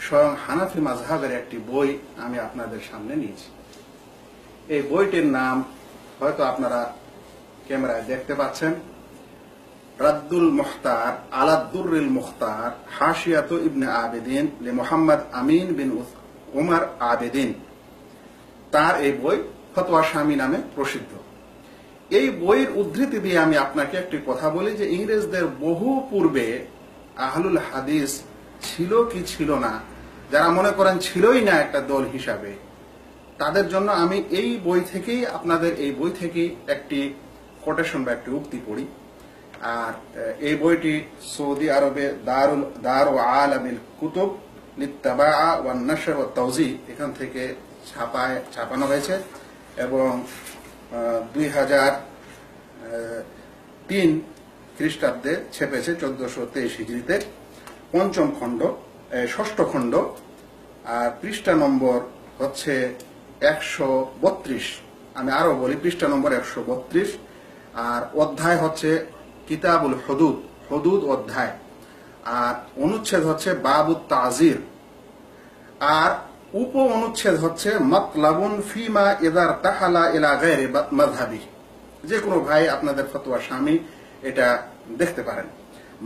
স্বয়ং হানাফি মাযহাবের একটি বই আমি আপনাদের সামনে নিয়েছি। এই বইটির নাম হয়তো আপনারা ক্যামেরায় দেখতে পাচ্ছেন, রাদ্দুল মুখতার আলা দুররিল মুখতার হাশিয়াতু ইবনে আবেদিন লি মুহাম্মদ আমিন বিন উমর আবেদিন। তার এই বই ফতোয়া শামী নামে প্রসিদ্ধ। এই বইয়ের উদ্ধৃতি দিয়ে আমি আপনাকে একটি কথা বলি যে ইংরেজদের বহু পূর্বে আহলুল হাদিস ছিল কি ছিল না, যারা মনে করেন ছিলই না একটা দল হিসাবে, তাদের জন্য আমি এই বই থেকেই আপনাদের এই বই থেকেই একটি কোটেশন বা একটি উক্তি পড়ি। আর এই বইটি সৌদি আরবে দারু আলামিল কুতুব লিত্তাবাআ ওয়ান নাশর ওয়াত তাওজি এখান থেকে ছাপানো হয়েছে এবং 2003 খ্রিস্টাব্দে ছেপেছে 1423 হিজরিতে। পঞ্চম খণ্ড, ষষ্ঠ খণ্ড, আর পৃষ্ঠা নম্বর হচ্ছে 132। আমি আরো বলি, পৃষ্ঠা নম্বর 132। আর অধ্যায় হচ্ছে কিতাবুল হুদুদ, হুদুদ অধ্যায়। আর অনুচ্ছেদ হচ্ছে বাবুত তাজির। আর উপ অনুচ্ছেদ হচ্ছে মাতলাবুন ফিমা ইদার তাহালা ইলা গায়রি মাযহাবি। যে কোনো ভাই আপনাদের ফতোয়া শামী এটা দেখতে পারেন।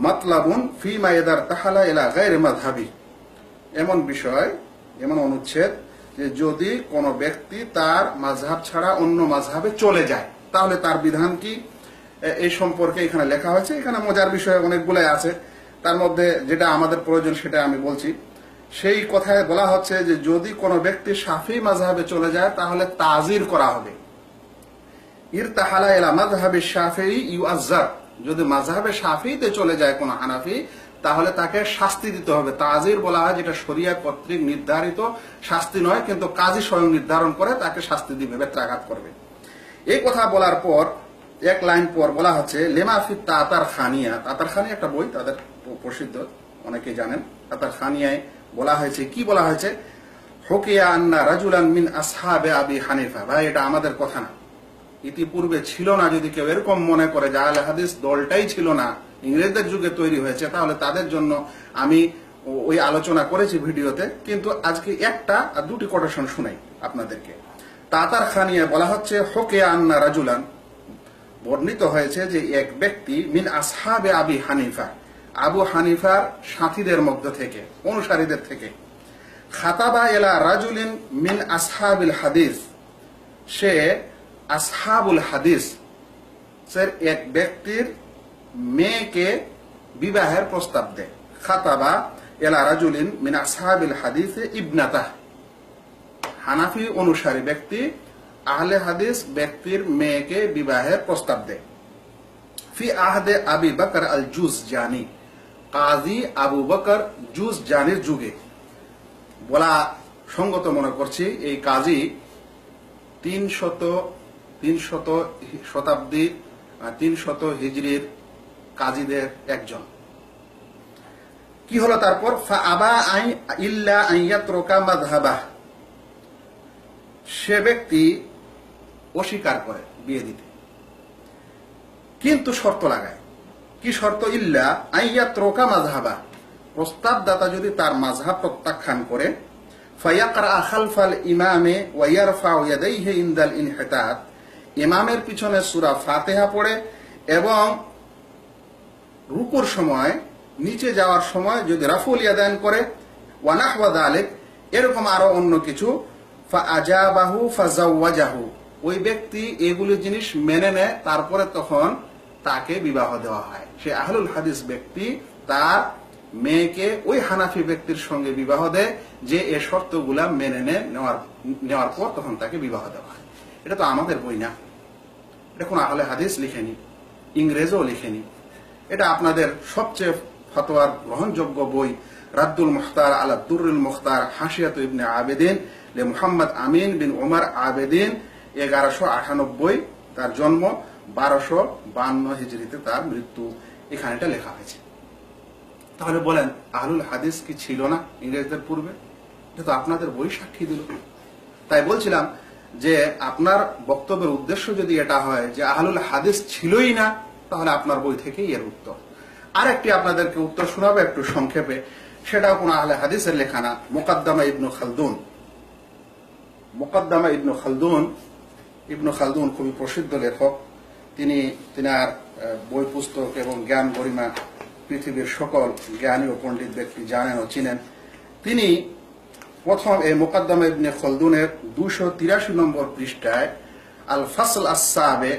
মাতলাবুন ফিমা ইদার তাহালা ইলা গায়রি মাযহাবি, এমন বিষয়, এমন অনুচ্ছেদ যে যদি কোনো ব্যক্তি তার মাযহাব ছাড়া অন্য মাযহাবে চলে যায় তাহলে তার বিধান কি, এই সম্পর্কে এখানে লেখা হয়েছে। এখানে মজার বিষয় অনেকগুলাই আছে, তার মধ্যে যেটা আমাদের প্রয়োজন সেটা আমি বলছি। সেই কথায় বলা হচ্ছে যে যদি কোনো ব্যক্তি শাফি মাযহাবে চলে যায় তাহলে তাজির করা হবে। ইরতাহালা ইলা মাযহাবি শাফিঈ ইউআজ্জার, যদি মাযহাবে শাফিতে চলে যায় কোনো হানাফি তাহলে তাকে শাস্তি দিতে হবে। তাজির বলা হয় যেটা শরিয়া কর্তৃক নির্ধারিত শাস্তি নয়, কিন্তু কাজী স্বয়ং নির্ধারণ করে তাকে শাস্তি দিবে, বেত্রাঘাত করবে। এই কথা বলার পর এক লাইন পর বলা হচ্ছে লেমাফি তাতার খানিয়া। তাতার খানিয়া একটা বই, তাদের প্রসিদ্ধ, অনেকেই জানেন। তাতার খানিয়ায় বলা হয়েছে, কি বলা হয়েছে, হুকিয়া আন্না রাজুলান মিন আসহাবে আবি হানিফা। ভাই, এটা আমাদের কথা না, ইতিপূর্বে ছিল না। যদি কেউ এরকম মনে করে যে আহলে হাদিস দলটাই ছিল না, ইংরেজদের যুগে তৈরি হয়েছে, তাহলে তাদের জন্য আমি ওই আলোচনা করেছি ভিডিওতে। কিন্তু আজকে একটা আর দুটি কোটেশন শুনাই আপনাদেরকে। তাতার খানিয়া বলা হচ্ছে হুকিয়া আন্না রাজুলান, বর্ণিত হয়েছে যে এক ব্যক্তি মিন আসহাবে আবি হানিফা, আবু হানিফার সাথীদের মধ্য থেকে, অনুসারীদের থেকে, খাতাবা ইলা রাজুলিন মিন আসহাবিল হাদিস, সে আসহাবুল হাদিস এর এক ব্যক্তির মেয়েকে বিবাহের প্রস্তাব দেয়। খাতাবা ইলা রাজুলিন মিন আসহাবিল হাদিস ইবনাতাহ, হানাফি অনুসারী ব্যক্তি আহলে হাদিস ব্যক্তির মেয়েকে বিবাহের প্রস্তাব দেয়। ফি আহদে আবি বকর আল জুজজানি, কাজী আবু বকর জুজজানির যুগে। বলা সঙ্গত মনে করছি এই কাজী 300 হিজরির কাজীদের একজন। কি হলো তারপর, ফা আবা আই ইল্লা আন ইয়াতরুকা মাযহাবাহ, সে ব্যক্তি অস্বীকার করে বিয়ে দিতে, কিন্তু শর্ত লাগায়। কি শর্ত? ইল্লা আন ইয়াতরুকা মাযহাবাহ, প্রস্তাবদাতা যদি তার মাযহাব প্রত্যাখ্যান করে, ফায়াকরা খালফাল ইমামে ওয়া ইয়ারফাউ ইয়াদাইহি ইনদাল ইনহিতাত, ইমামের পিছনে সূরা ফাতিহা পড়ে এবং রুকুর সময়, নিচে যাওয়ার সময় যদি রাফুল ইয়াদান করে, ওয়া নাহওয়া যালিক, এরকম আরো অন্য কিছু, ফা আজাবাহু ফাজাওয়াজাহু, ওই ব্যক্তি এগুলি জিনিস মেনে নেয়, তারপরে তখন তাকে বিবাহ দেওয়া হয়। সে আহলুল হাদিস ব্যক্তি তার মেয়েকে ওই হানাফি ব্যক্তির সঙ্গে বিবাহ দেয় যে এ শর্তগুলা মেনে নেওয়ার পর তখন তাকে বিবাহ দেওয়া হয়। এটা তো আমাদের বই না, এটা কোন আহলে হাদিস লিখেনি, ইংরেজও লিখেনি। এটা আপনাদের সবচেয়ে ফতোয়ার গ্রহণযোগ্য বই রাদ্দুল মুখতার আলা দুররিল মুখতার হাশিয়াতু ইবনে আবেদিন লে মুহাম্মদ আমিন বিন উমর আবেদিন, 1198 তার জন্ম, 1252 হিজরিতে তার মৃত্যু। এখানে এটা লেখা হয়েছে। তাহলে বলেন আহলুল হাদিস কি ছিল না ইংরেজদের পূর্বে? এটা তো আপনাদের বই সাক্ষী দিল। তাই বলছিলাম যে আপনার বক্তব্যের উদ্দেশ্য যদি এটা হয় যে আহলুল হাদিস ছিলই না, তাহলে আপনার বই থেকেই এর উত্তর। আরেকটি আপনাদেরকে উত্তর শোনাবো একটু সংক্ষেপে। সেটাও কোনো আহলে হাদিসের লেখা না, মুকাদ্দামা ইবনু খালদুন। মুকাদ্দামা ইবনু খালদুন খুবই প্রসিদ্ধ লেখক। তিনার বই পুস্তক এবং জ্ঞান গরিমা পৃথিবীর সকল জ্ঞানী ও পণ্ডিত ব্যক্তি জানেন ও চিনেন। তিনি প্রথম এই মুকাদ্দামা ইবনে খালদুনের 283 নম্বর পৃষ্ঠায় আল ফাসল আস-সাবে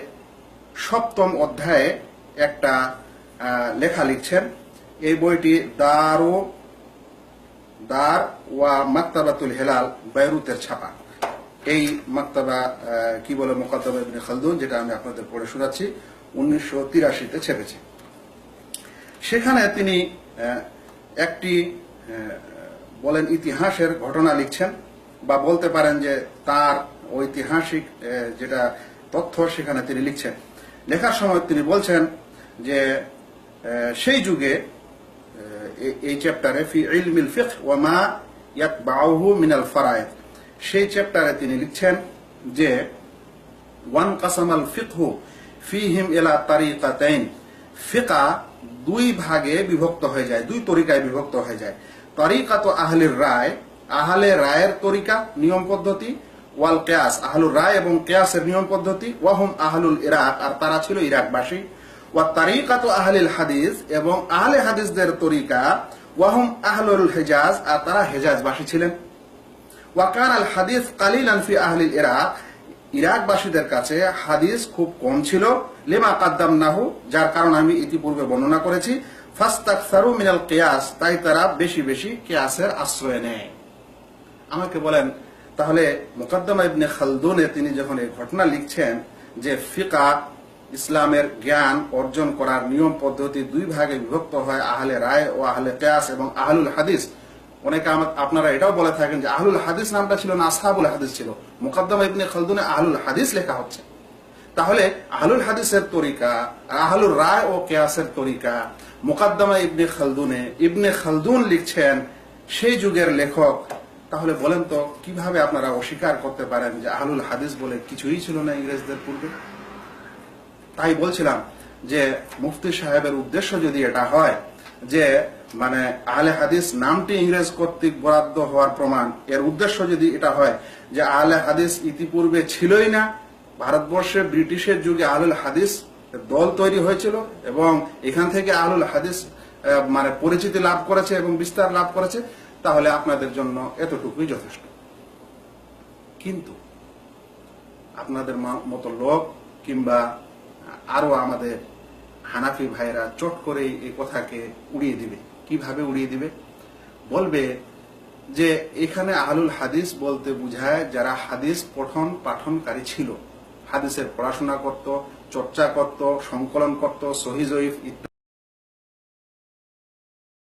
7ম অধ্যায়ে একটা লেখা লিখছেন। এই বইটি দার ওয়া মাকতাবাতুল হেলাল বেইরুতের ছাপা। এই মাকতাবা কি বলে মুকাদ্দামা ইবনে খালদুন, যেটা আমি আপনাদের পড়ে শোনাচ্ছি, 1983-তে ছেপেছে। সেখানে তিনি একটি বলেন ইতিহাসের ঘটনা লিখছেন, বা বলতে পারেন যে তার ঐতিহাসিক যেটা তথ্য সেখানে তিনি লিখছেন। লেখার সময় তিনি বলছেন যে সেই যুগে এই চ্যাপ্টারে ফি ইলমিল ফিকহ ওয়া মা ইয়াতবাউহু মিনাল ফারায়েদ, সেই চ্যাপ্টারে তিনি লিখছেন যে ওয়ান কাসামাল ফিকহু ফিহিম ইলা তারিকাতাইন, ফিকহ দুই ভাগে বিভক্ত হয়ে যায়, দুই তরিকায় বিভক্ত হয়ে যায়। তরিকাত আহলির রায়, আহলে রায়ের তরিকা নিয়ম পদ্ধতি, ওয়াল কিয়াস, আহলুর রায় এবং কিয়াসের নিয়ম পদ্ধতি, ওয়াহুম আহলুল ইরাক, আর তারা ছিল ইরাকবাসী, ওয়া তারিকাত আহলিল হাদিস, এবং আহলে হাদিসদের তরিকা, ওয়াহুম আহলুল হিজাজ, আর তারা হেজাজবাসী ছিলেন। ওয়া কানাল হাদিস কালিলান ফি আহলিল ইরাক, ইরাকবাসীদের কাছে হাদিস খুব কম ছিল, লিমা কাদ্দামনাহু, যার কারণ আমি ইতিপূর্বে বর্ণনা করেছি, ফাস্তাকসারু মিনাল কিয়াস, তাই তারা বেশি বেশি কিয়াসের আশ্রয় নেয়। আমাকে বলেন, তাহলে মুকাদ্দামা ইবনে খালদুনে তিনি যখন এই ঘটনা লিখছেন যে ফিকহ ইসলামের জ্ঞান অর্জন করার নিয়ম পদ্ধতি দুই ভাগে বিভক্ত হয়, আহলে রায় ও আহলে কিয়াস এবং আহলুল হাদিস। অনেকে আপনারা এটাও বলে থাকেন যে আহলুল হাদিস নামটা ছিল না, আসহাবুল হাদিস ছিল। মুকাদ্দামা ইবনে খালদুনে আহলুল হাদিস লেখা হচ্ছে। তাহলে আহলুল হাদিসের তরিকা, আহলুর রায় ও কিয়াসের তরিকা, মুকাদ্দামা ইবনে খালদুন লিখছেন, সেই যুগের লেখক। তাহলে বলেন তো কিভাবে আপনারা অস্বীকার করতে পারেন যে আহলুল হাদিস বলে কিছুই ছিল না ইংরেজদের পূর্বে? তাই বলছিলাম যে মুফতি সাহেবের উদ্দেশ্য যদি এটা হয় যে মানে আহলে হাদিস নামটি ইংরেজ কর্তৃক বরাদ্দ হওয়ার প্রমাণ, এর উদ্দেশ্য যদি এটা হয় যে আহলে হাদিস ইতিপূর্বে ছিলই না, ভারতবর্ষে ব্রিটিশের যুগে আহলুল হাদিস দল তৈরি হয়েছিল এবং এখান থেকে আহলুল হাদিস মানে পরিচিতি লাভ করেছে এবং বিস্তার লাভ করেছে, তাহলে আপনাদের জন্য এতটুকুই যথেষ্ট। কিন্তু আপনাদের মতো লোক কিংবা আরো আমাদের হানাফি ভাইরা চট করে এই কথাকে উড়িয়ে দিবে। কিভাবে উড়িয়ে দিবে? বলবে যে এখানে আহলুল হাদিস বলতে বোঝায় যারা হাদিস পঠন পাঠনকারী ছিল, হাদিসের পড়াশোনা করত, চর্চা করত, সংকলন করত, সহিহ জয়ীফ ইত্যাদি।